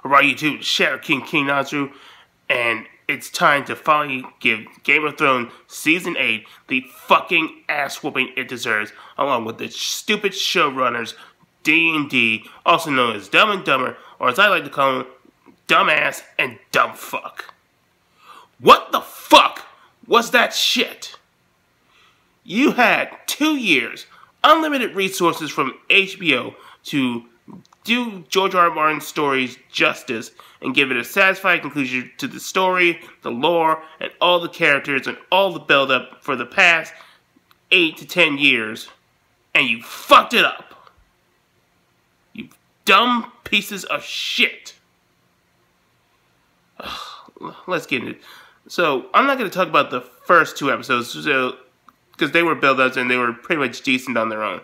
Alright YouTube, Shadow KingNazaru's, and it's time to finally give Game of Thrones Season 8 the fucking ass whooping it deserves, along with the stupid showrunners D&D, also known as Dumb and Dumber, or as I like to call them, Dumbass and Dumbfuck. What the fuck was that shit? You had 2 years, unlimited resources from HBO to do George R. R. Martin's stories justice and give it a satisfying conclusion to the story, the lore, and all the characters and all the build-up for the past 8 to 10 years, and you fucked it up. You dumb pieces of shit. Let's get into it. So, I'm not going to talk about the first 2 episodes, because they were build-ups and they were pretty much decent on their own.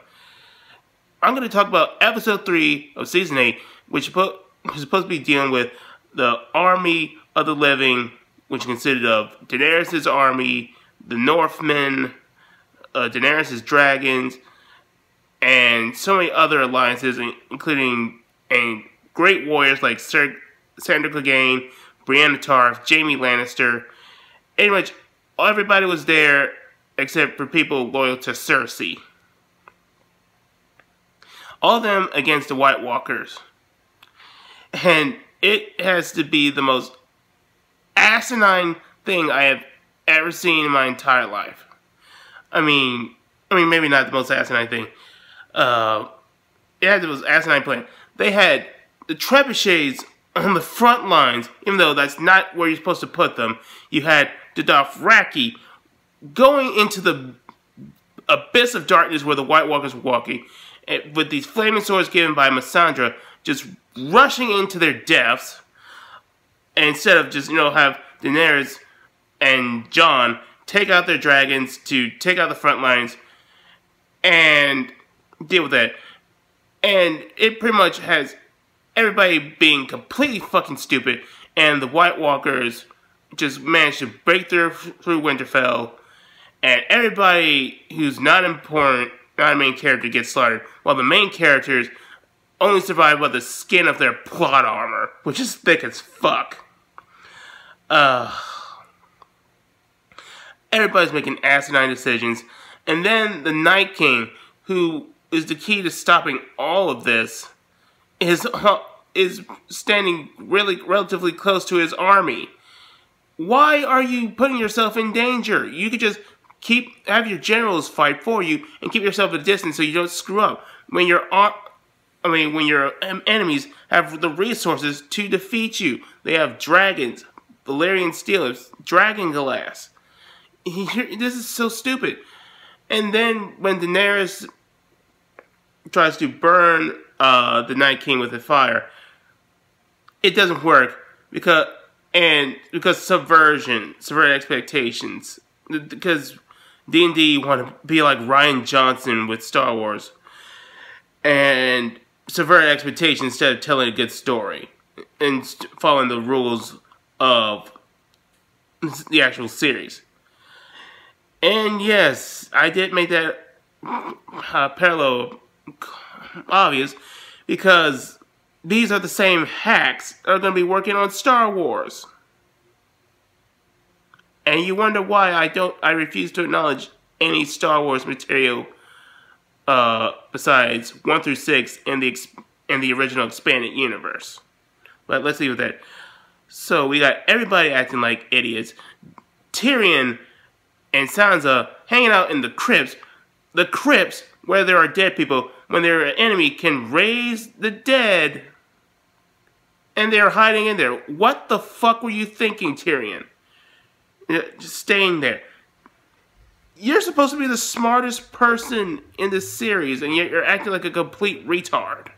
I'm going to talk about episode 3 of season 8, which is supposed to be dealing with the army of the living, which consisted of Daenerys' army, the Northmen, Daenerys' dragons, and so many other alliances, including great warriors like Sandor Clegane, Brienne of Tarth, Jaime Lannister. Pretty much everybody was there except for people loyal to Cersei. All of them against the White Walkers. And it has to be the most asinine thing I have ever seen in my entire life. I mean maybe not the most asinine thing. It had the most asinine plan. They had the trebuchets on the front lines, even though that's not where you're supposed to put them. You had the Dothraki going into the abyss of darkness where the White Walkers were walking, with these flaming swords given by Missandra, just rushing into their deaths, and instead of just, have Daenerys and Jon take out their dragons to take out the front lines and deal with that. And it pretty much has everybody being completely fucking stupid, and the White Walkers just managed to break through Winterfell, and everybody who's not important, not a main character, gets slaughtered, while the main characters only survive by the skin of their plot armor, which is thick as fuck. Everybody's making asinine decisions, and then the Night King, who is the key to stopping all of this, is standing relatively close to his army. Why are you putting yourself in danger? You could just have your generals fight for you and keep yourself at a distance so you don't screw up. When your enemies have the resources to defeat you, they have dragons, Valyrian steel, dragon glass. This is so stupid. And then when Daenerys tries to burn the Night King with a fire, it doesn't work because subvert expectations. Because D&D want to be like Rian Johnson with Star Wars and subvert expectations instead of telling a good story and following the rules of the actual series. And yes, I did make that parallel obvious, because these are the same hacks that are going to be working on Star Wars. And you wonder why I refuse to acknowledge any Star Wars material besides 1 through 6 in the original expanded universe. But let's leave it at that. So we got everybody acting like idiots. Tyrion and Sansa hanging out in the crypts. The crypts where there are dead people, when their enemy can raise the dead, and they're hiding in there. What the fuck were you thinking, Tyrion? Just staying there. You're supposed to be the smartest person in this series, and yet you're acting like a complete retard.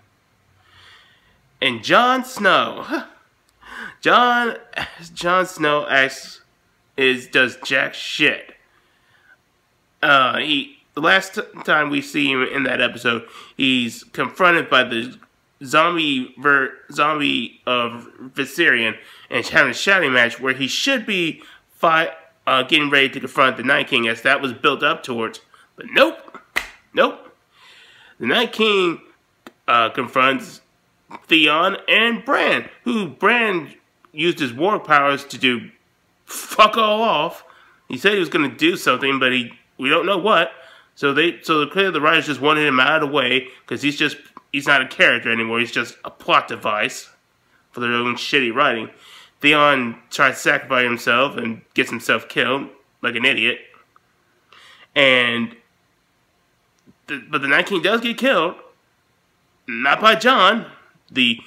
And Jon Snow. Jon Snow does jack shit. The last time we see him in that episode, he's confronted by the zombie of Viserion, and having a shouting match where he should be getting ready to confront the Night King, as that was built up towards. But nope. The Night King confronts Theon and Bran, who Bran used his war powers to do fuck all off. He said he was going to do something, but we don't know what. So clearly the writers just wanted him out of the way, because he's not a character anymore. He's just a plot device for their own shitty writing. Theon tries to sacrifice himself and gets himself killed like an idiot. But the Night King does get killed. Not by Jon, the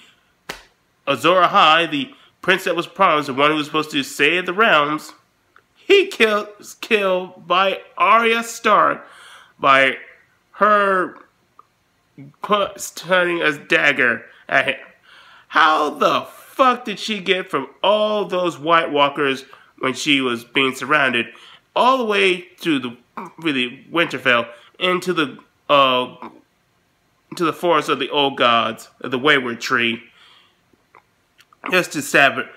Azor Ahai, the prince that was promised, the one who was supposed to save the realms. He was killed by Arya Stark, by her turning a dagger at him. How the fuck did she get from all those White Walkers when she was being surrounded, all the way through the Winterfell into the forest of the old gods, of the Wayward Tree, just to stab her?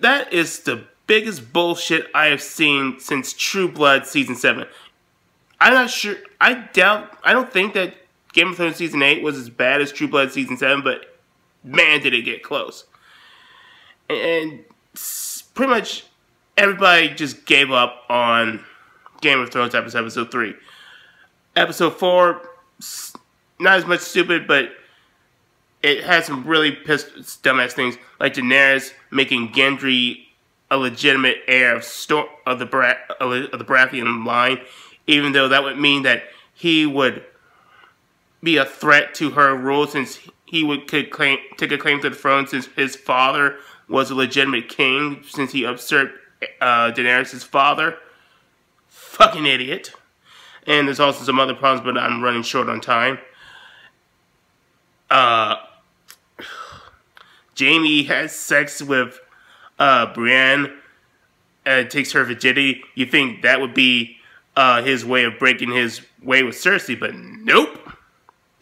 That is the biggest bullshit I have seen since True Blood Season 7. I'm not sure, I don't think that Game of Thrones Season 8 was as bad as True Blood Season 7, but man did it get close. And pretty much everybody just gave up on Game of Thrones after Episode 3. Episode 4, not as much stupid, but it had some really dumbass things, like Daenerys making Gendry a legitimate heir of the Baratheon line, even though that would mean that he would be a threat to her rule, since he could take a claim to the throne, since his father was a legitimate king, since he usurped Daenerys' father. Fucking idiot. And there's also some other problems, but I'm running short on time. Jaime has sex with Brienne, takes her virginity. You think that would be his way of breaking his way with Cersei, but nope.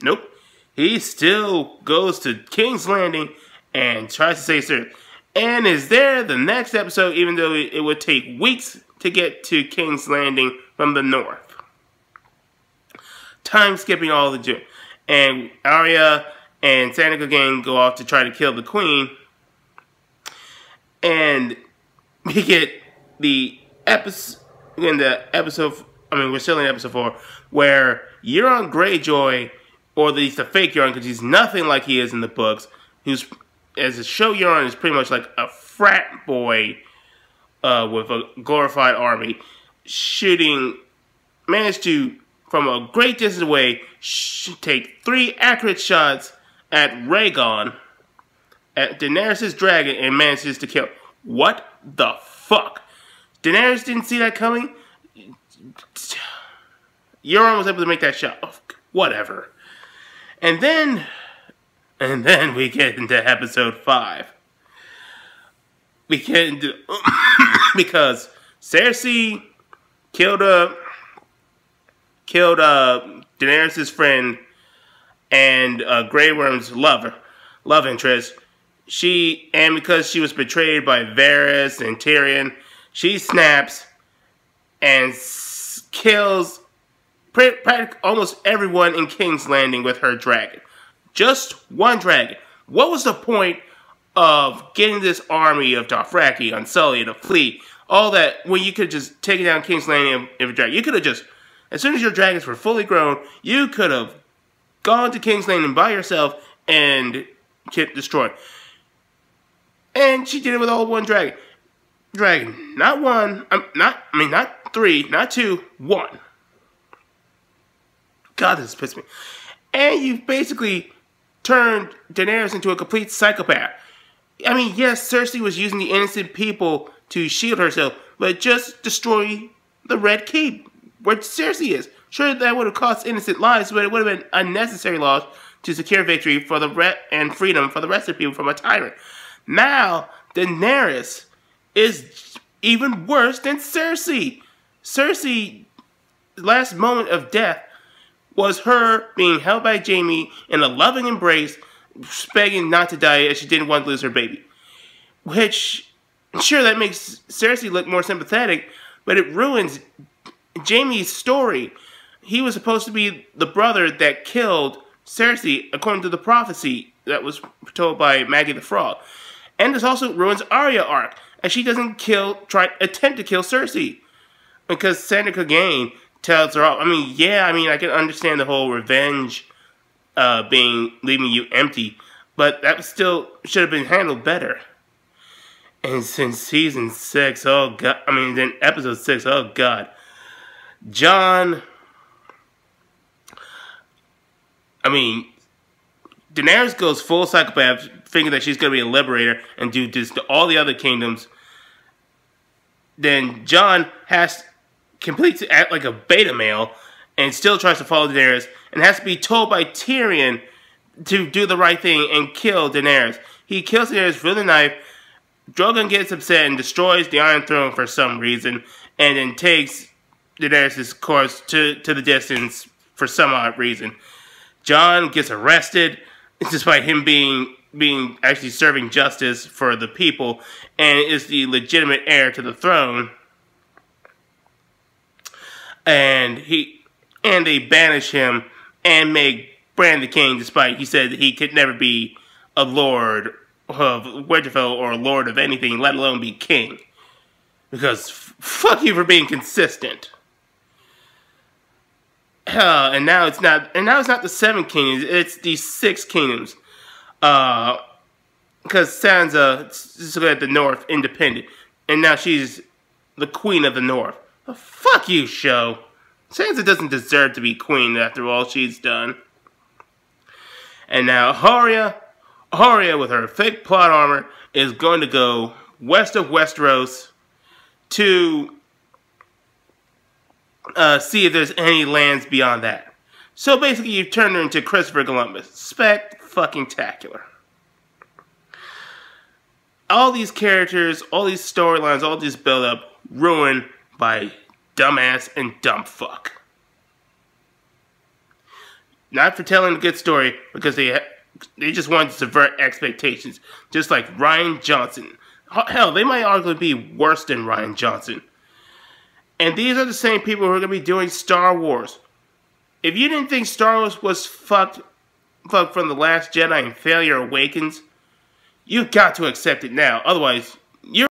Nope. He still goes to King's Landing and tries to save Cersei. And is there the next episode, even though it would take weeks to get to King's Landing from the north. Time skipping all the junk. And Arya and Sansa gang go off to try to kill the queen. And we get the episode, we're still in episode 4, where Euron Greyjoy, or at least the fake Euron, because he's nothing like he is in the books, as a show, Euron is pretty much like a frat boy with a glorified army, managed to, from a great distance away, take 3 accurate shots at Rhaegon, at Daenerys' dragon, and manages to kill. What the fuck? Daenerys didn't see that coming? Euron was able to make that shot. Oh, whatever. And then we get into episode 5. We get into because Cersei killed Daenerys' friend and Grey Worm's love interest. Because she was betrayed by Varys and Tyrion, she snaps and kills practically almost everyone in King's Landing with her dragon. Just one dragon. What was the point of getting this army of Dothraki, Unsullied, a fleet, all that, when you could just take down King's Landing with a dragon? You could have just, as soon as your dragons were fully grown, you could have gone to King's Landing by yourself and destroyed. And she did it with all one dragon. Not one, not 3, not 2, 1. God, this pisses me. And you basically turned Daenerys into a complete psychopath. I mean, yes, Cersei was using the innocent people to shield herself, but just destroy the Red Keep, where Cersei is. Sure, that would have cost innocent lives, but it would have been unnecessary loss to secure victory for and freedom for the rest of the people from a tyrant. Now, Daenerys is even worse than Cersei. Cersei's last moment of death was her being held by Jaime in a loving embrace, begging not to die as she didn't want to lose her baby. Which, sure, that makes Cersei look more sympathetic, but it ruins Jaime's story. He was supposed to be the brother that killed Cersei, according to the prophecy that was told by Maggie the Frog. And this also ruins Arya's arc, as she doesn't attempt to kill Cersei. Because Sandor Clegane tells her off. I mean, yeah, I can understand the whole revenge leaving you empty, but that still should have been handled better. And since season 6, oh god, then episode 6, oh god. Jon, Daenerys goes full psychopath, thinking that she's going to be a liberator and do this to all the other kingdoms. Then Jon completes to act like a beta male and still tries to follow Daenerys and has to be told by Tyrion to do the right thing and kill Daenerys. He kills Daenerys with a knife. Drogon gets upset and destroys the Iron Throne for some reason, and then takes Daenerys' corpse to the distance for some odd reason. Jon gets arrested, despite him being actually serving justice for the people, and is the legitimate heir to the throne. And they banish him and make Bran the king, despite he said that he could never be a lord of Winterfell or a lord of anything, let alone be king. Because fuck you for being consistent. And now it's not the 7 kingdoms, it's the 6 kingdoms. Because Sansa is at the North, independent, and now she's the queen of the North. Oh, fuck you, show. Sansa doesn't deserve to be queen after all she's done. And now Arya, with her fake plot armor, is going to go west of Westeros to see if there's any lands beyond that. So basically, you've turned her into Christopher Columbus. Spec-fucking-tacular. All these characters, all these storylines, all this build-up, ruined by dumbass and dumbfuck. Not for telling a good story, because they just wanted to subvert expectations. Just like Rian Johnson. Hell, they might arguably be worse than Rian Johnson. And these are the same people who are going to be doing Star Wars. If you didn't think Star Wars was fucked from The Last Jedi and Failure Awakens, you've got to accept it now. Otherwise, you're